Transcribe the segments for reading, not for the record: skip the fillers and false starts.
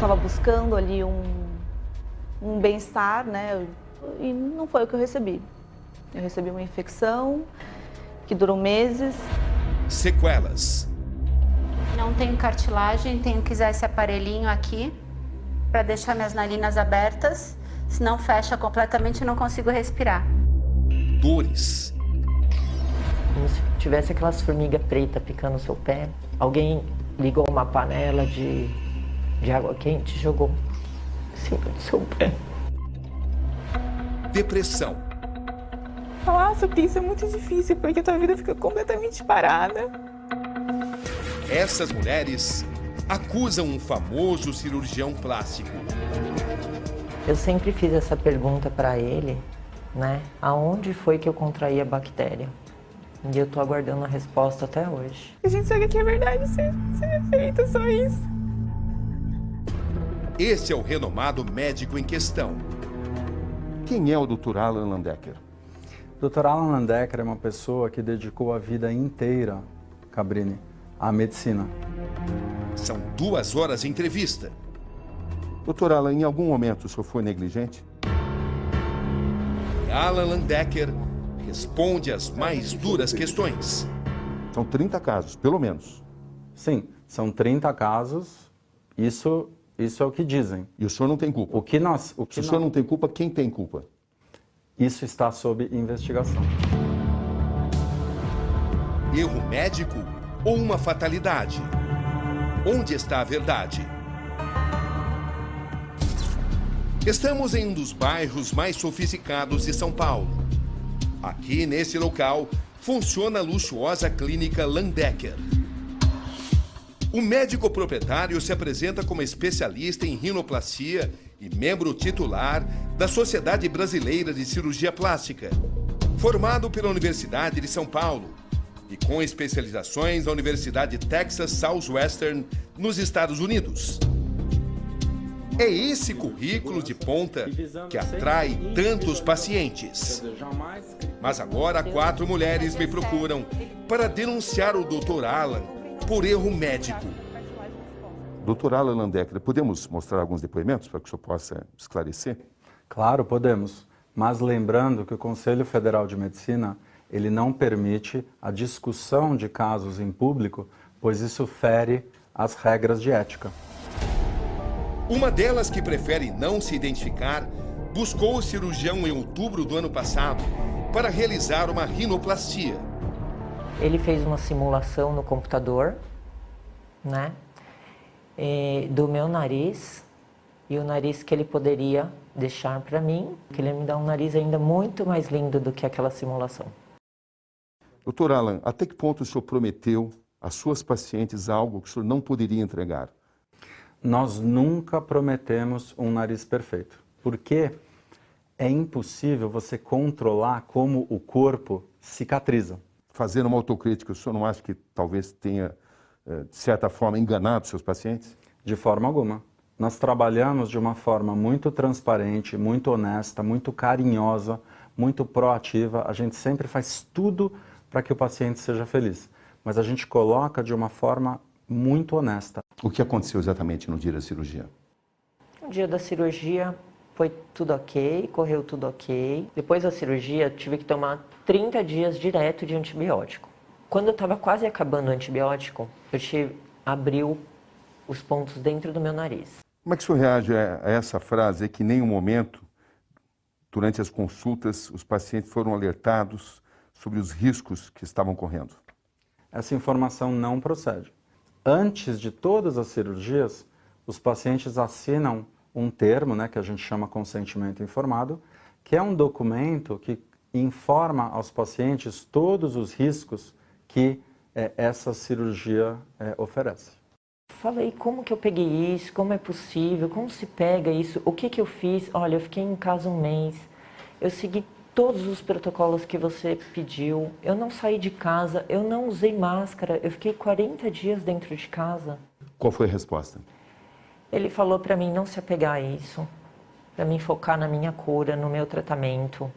estava buscando ali um bem-estar, né? E não foi o que eu recebi. Eu recebi uma infecção que durou meses. Sequelas. Não tenho cartilagem, tenho que usar esse aparelhinho aqui para deixar minhas narinas abertas, senão fecha completamente e não consigo respirar. Dores. Como se tivesse aquelas formigas pretas picando o seu pé. Alguém ligou uma panela de água quente e jogou em cima do seu pé. Depressão. Falar sobre isso é muito difícil, porque a tua vida fica completamente parada. Essas mulheres acusam um famoso cirurgião plástico. Eu sempre fiz essa pergunta para ele, né? Aonde foi que eu contraí a bactéria? E eu tô aguardando a resposta até hoje. A gente sabe que é verdade ser feito, só isso. Esse é o renomado médico em questão. Quem é o Dr. Alan Landecker? Dr. Alan Landecker é uma pessoa que dedicou a vida inteira, Cabrini, à medicina. São 2 horas de entrevista. Dr. Alan, em algum momento o senhor foi negligente? Alan Landecker responde às mais duras questões. São 30 casos, pelo menos. Sim, são 30 casos, isso é o que dizem. E o senhor não tem culpa? Se o senhor não tem culpa, quem tem culpa? Isso está sob investigação. Erro médico ou uma fatalidade? Onde está a verdade? Estamos em um dos bairros mais sofisticados de São Paulo. Aqui, nesse local, funciona a luxuosa clínica Landecker. O médico proprietário se apresenta como especialista em rinoplastia e membro titular da Sociedade Brasileira de Cirurgia Plástica. Formado pela Universidade de São Paulo e com especializações na Universidade Texas Southwestern, nos Estados Unidos. É esse currículo de ponta que atrai tantos pacientes. Mas agora 4 mulheres me procuram para denunciar o Dr. Alan por erro médico. Dr. Alan Landecker, podemos mostrar alguns depoimentos para que o senhor possa esclarecer? Claro, podemos. Mas lembrando que o Conselho Federal de Medicina, ele não permite a discussão de casos em público, pois isso fere as regras de ética. Uma delas, que prefere não se identificar, buscou o cirurgião em outubro do ano passado para realizar uma rinoplastia. Ele fez uma simulação no computador, né? Do meu nariz e o nariz que ele poderia deixar para mim, que ele me dá um nariz ainda muito mais lindo do que aquela simulação. Dr. Alan, até que ponto o senhor prometeu às suas pacientes algo que o senhor não poderia entregar? Nós nunca prometemos um nariz perfeito, porque é impossível você controlar como o corpo cicatriza. Fazendo uma autocrítica, o senhor não acha que talvez tenha, de certa forma, enganado seus pacientes? De forma alguma. Nós trabalhamos de uma forma muito transparente, muito honesta, muito carinhosa, muito proativa. A gente sempre faz tudo para que o paciente seja feliz, mas a gente coloca de uma forma muito honesta. O que aconteceu exatamente no dia da cirurgia? No dia da cirurgia foi tudo ok, correu tudo ok. Depois da cirurgia tive que tomar 30 dias direto de antibiótico. Quando eu estava quase acabando o antibiótico, abriu os pontos dentro do meu nariz. Como é que o senhor reage a essa frase que em nenhum momento, durante as consultas, os pacientes foram alertados sobre os riscos que estavam correndo? Essa informação não procede. Antes de todas as cirurgias, os pacientes assinam um termo, né, que a gente chama consentimento informado, que é um documento que informa aos pacientes todos os riscos que essa cirurgia oferece. Falei, como que eu peguei isso? Como é possível? Como se pega isso? O que eu fiz? Olha, eu fiquei em casa 1 mês. Eu segui todos os protocolos que você pediu. Eu não saí de casa, eu não usei máscara. Eu fiquei 40 dias dentro de casa. Qual foi a resposta? Ele falou para mim não se apegar a isso, para mim focar na minha cura, no meu tratamento,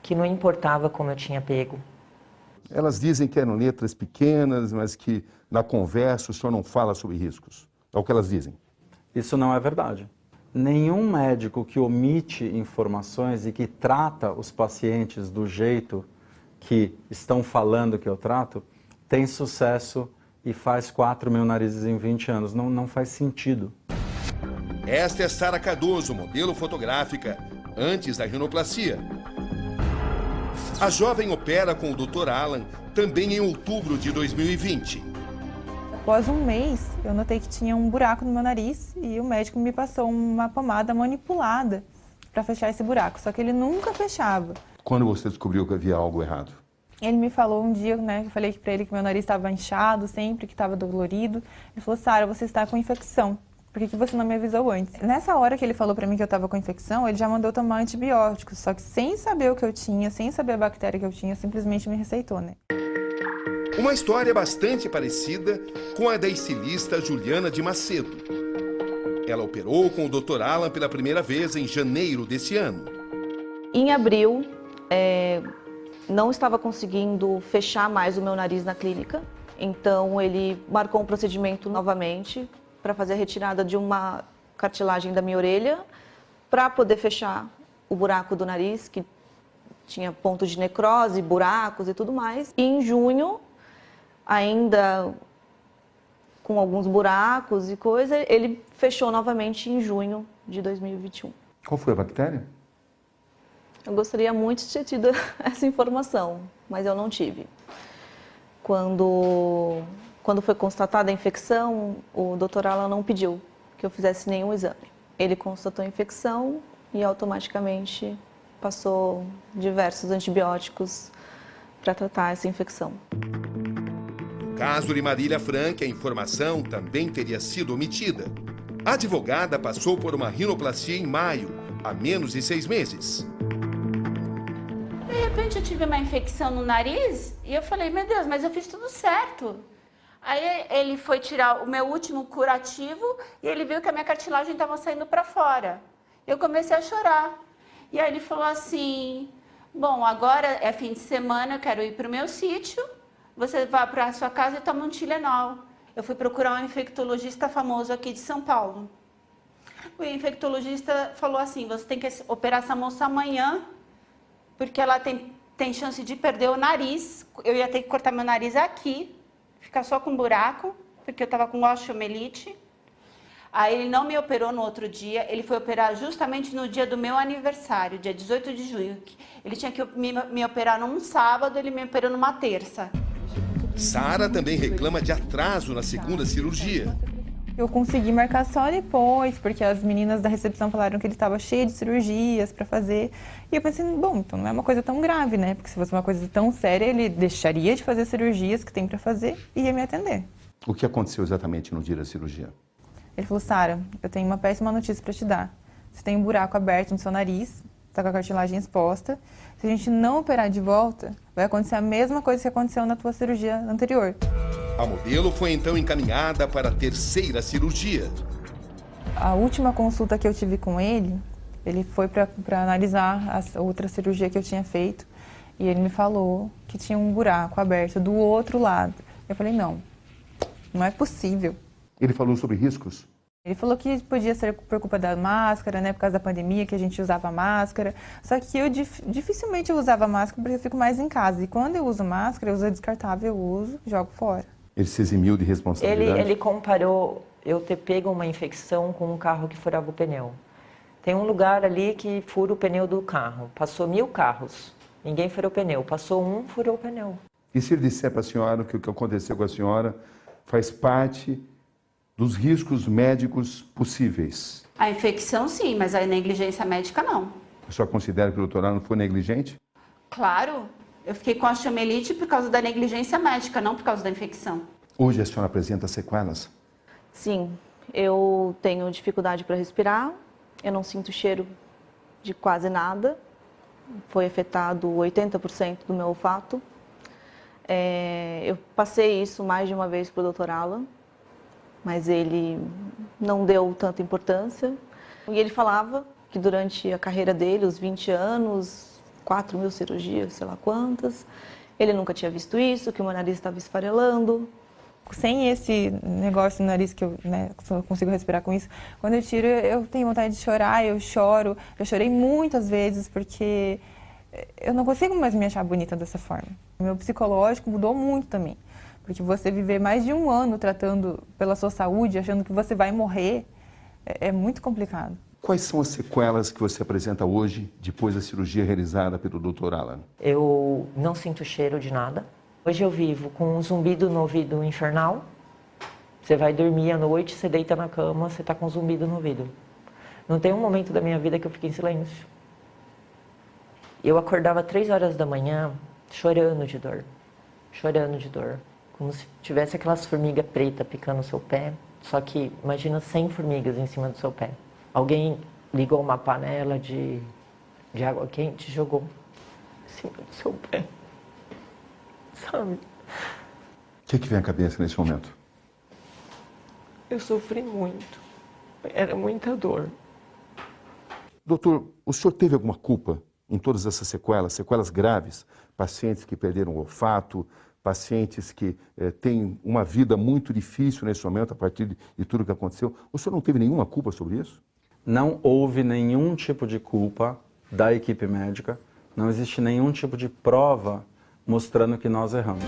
que não importava como eu tinha pego. Elas dizem que eram letras pequenas, mas que na conversa o senhor não fala sobre riscos. É o que elas dizem. Isso não é verdade. Nenhum médico que omite informações e que trata os pacientes do jeito que estão falando que eu trato, tem sucesso e faz 4.000 narizes em 20 anos. Não faz sentido. Esta é Sara Cardoso, modelo fotográfica, antes da rinoplastia. A jovem opera com o Dr. Alan também em outubro de 2020. Após um mês, eu notei que tinha um buraco no meu nariz e o médico me passou uma pomada manipulada para fechar esse buraco, só que ele nunca fechava. Quando você descobriu que havia algo errado? Ele me falou um dia, né, eu falei para ele que meu nariz estava inchado sempre, que estava dolorido. Ele falou: Sara, você está com infecção. Por que você não me avisou antes? Nessa hora que ele falou para mim que eu estava com infecção, ele já mandou tomar antibióticos, só que sem saber o que eu tinha, sem saber a bactéria que eu tinha, simplesmente me receitou, né? Uma história bastante parecida com a da estilista Juliana de Macedo. Ela operou com o Dr. Alan pela primeira vez em janeiro desse ano. Em abril, não estava conseguindo fechar mais o meu nariz na clínica, então ele marcou um procedimento novamente para fazer a retirada de uma cartilagem da minha orelha para poder fechar o buraco do nariz, que tinha pontos de necrose, buracos e tudo mais. E em junho, ainda com alguns buracos e coisa, ele fechou novamente em junho de 2021. Qual foi a bactéria? Eu gostaria muito de ter tido essa informação, mas eu não tive. Quando foi constatada a infecção, o Dr. Alan não pediu que eu fizesse nenhum exame. Ele constatou a infecção e automaticamente passou diversos antibióticos para tratar essa infecção. No caso de Marília Frank, a informação também teria sido omitida. A advogada passou por uma rinoplastia em maio, há menos de 6 meses. De repente eu tive uma infecção no nariz e eu falei: meu Deus, mas eu fiz tudo certo. Aí ele foi tirar o meu último curativo e ele viu que a minha cartilagem estava saindo para fora. Eu comecei a chorar. E aí ele falou assim: bom, agora é fim de semana, eu quero ir para o meu sítio, você vai para a sua casa e toma um Tilenol. Eu fui procurar um infectologista famoso aqui de São Paulo. O infectologista falou assim: você tem que operar essa moça amanhã, porque ela tem chance de perder o nariz. Eu ia ter que cortar meu nariz aqui, ficar só com buraco, porque eu estava com osteomielite. Aí ele não me operou no outro dia, ele foi operar justamente no dia do meu aniversário, dia 18 de junho. Ele tinha que me operar num sábado, ele me operou numa terça. Sara também reclama de atraso na segunda cirurgia. Eu consegui marcar só depois, porque as meninas da recepção falaram que ele estava cheio de cirurgias para fazer. E eu pensei: bom, então não é uma coisa tão grave, né? Porque se fosse uma coisa tão séria, ele deixaria de fazer cirurgias que tem para fazer e ia me atender. O que aconteceu exatamente no dia da cirurgia? Ele falou: Sara, eu tenho uma péssima notícia para te dar. Você tem um buraco aberto no seu nariz, está com a cartilagem exposta. Se a gente não operar de volta, vai acontecer a mesma coisa que aconteceu na tua cirurgia anterior. A modelo foi então encaminhada para a terceira cirurgia. A última consulta que eu tive com ele foi para analisar a outra cirurgia que eu tinha feito. E ele me falou que tinha um buraco aberto do outro lado. Eu falei: não é possível. Ele falou sobre riscos? Ele falou que podia ser por culpa da máscara, né, por causa da pandemia, que a gente usava máscara. Só que eu dificilmente usava máscara porque eu fico mais em casa. E quando eu uso máscara, eu uso a descartável, eu uso, jogo fora. Ele se eximiu de responsabilidade? Ele comparou eu ter pego uma infecção com um carro que furava o pneu. Tem um lugar ali que fura o pneu do carro. Passou 1000 carros, ninguém furou o pneu. Passou um, furou o pneu. E se ele disser para a senhora que o que aconteceu com a senhora faz parte dos riscos médicos possíveis? A infecção sim, mas a negligência médica não. A senhora considera que o doutor Alan foi negligente? Claro, eu fiquei com osteomielite por causa da negligência médica, não por causa da infecção. Hoje a senhora apresenta sequelas? Sim, eu tenho dificuldade para respirar, eu não sinto cheiro de quase nada, foi afetado 80% do meu olfato. Eu passei isso mais de uma vez para o Dr. Alan, mas ele não deu tanta importância. E ele falava que durante a carreira dele, os 20 anos, 4.000 cirurgias, sei lá quantas, ele nunca tinha visto isso, que o meu nariz estava esfarelando. sem esse negócio no nariz que eu, né, só consigo respirar com isso, quando eu tiro eu tenho vontade de chorar, eu choro. Eu chorei muitas vezes porque eu não consigo mais me achar bonita dessa forma. O meu psicológico mudou muito também, porque você viver mais de 1 ano tratando pela sua saúde, achando que você vai morrer, é muito complicado. Quais são as sequelas que você apresenta hoje, depois da cirurgia realizada pelo Dr. Alan? Eu não sinto cheiro de nada. Hoje eu vivo com um zumbido no ouvido infernal. Você vai dormir à noite, você deita na cama, você está com um zumbido no ouvido. Não tem um momento da minha vida que eu fiquei em silêncio. Eu acordava 3 horas da manhã chorando de dor. Chorando de dor. Como se tivesse aquelas formigas pretas picando o seu pé. Só que imagina 100 formigas em cima do seu pé. Alguém ligou uma panela de água quente e jogou em cima do seu pé. Sabe? O que vem à cabeça nesse momento? Eu sofri muito. Era muita dor. Doutor, o senhor teve alguma culpa em todas essas sequelas, sequelas graves? Pacientes que perderam o olfato, pacientes que têm uma vida muito difícil nesse momento a partir de tudo que aconteceu. O senhor não teve nenhuma culpa sobre isso? Não houve nenhum tipo de culpa da equipe médica, não existe nenhum tipo de prova mostrando que nós erramos.